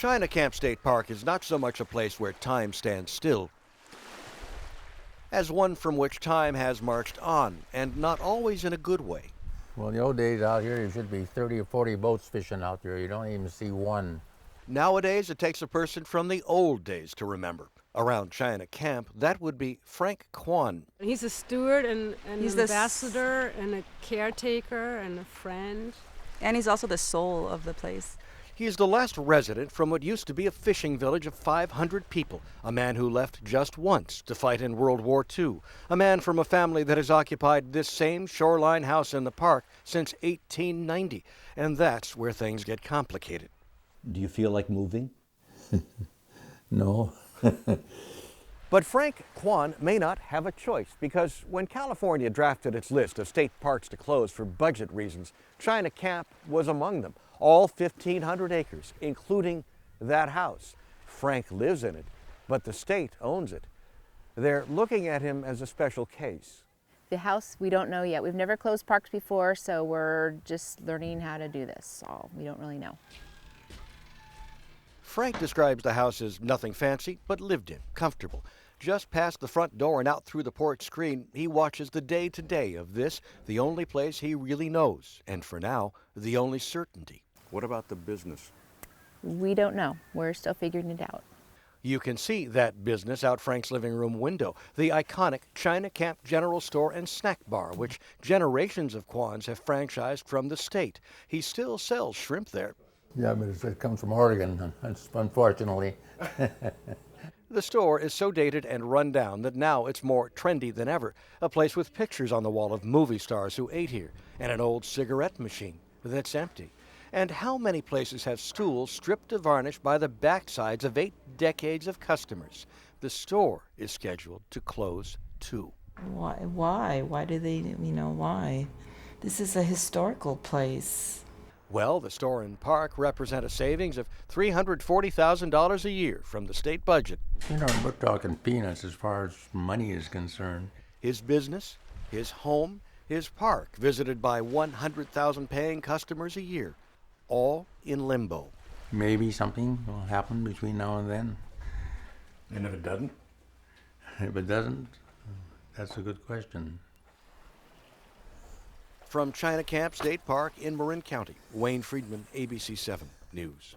China Camp State Park is not so much a place where time stands still as one from which time has marched on, and not always in a good way. Well, in the old days out here, there should be 30 or 40 boats fishing out there. You don't even see one. Nowadays, it takes a person from the old days to remember. Around China Camp, that would be Frank Quan. He's a steward and He's an ambassador and a caretaker and a friend. And he's also the soul of the place. He is the last resident from what used to be a fishing village of 500 people, a man who left just once to fight in World War II, a man from a family that has occupied this same shoreline house in the park since 1890, and that's where things get complicated. Do you feel like moving? No. But Frank Quan may not have a choice, because when California drafted its list of state parks to close for budget reasons, China Camp was among them. All 1,500 acres, including that house. Frank lives in it, but the state owns it. They're looking at him as a special case. The house, we don't know yet. We've never closed parks before, so we're just learning how to do this. So we don't really know. Frank describes the house as nothing fancy, but lived in, comfortable. Just past the front door and out through the porch screen, he watches the day-to-day of this, the only place he really knows, and for now, the only certainty. What about the business? We don't know. We're still figuring it out. You can see that business out Frank's living room window, the iconic China Camp General Store and Snack Bar, which generations of Quans have franchised from the state. He still sells shrimp there. Yeah, but it comes from Oregon, unfortunately. The store is so dated and run down that now it's more trendy than ever. A place with pictures on the wall of movie stars who ate here, and an old cigarette machine that's empty. And how many places have stools stripped to varnish by the backsides of 8 decades of customers? The store is scheduled to close too. Why? Why do they, why? This is a historical place. Well, the store and park represent a savings of $340,000 a year from the state budget. We're talking peanuts as far as money is concerned. His business, his home, his park, visited by 100,000 paying customers a year, all in limbo. Maybe something will happen between now and then. And if it doesn't? If it doesn't, that's a good question. From China Camp State Park in Marin County, Wayne Freedman, ABC 7 News.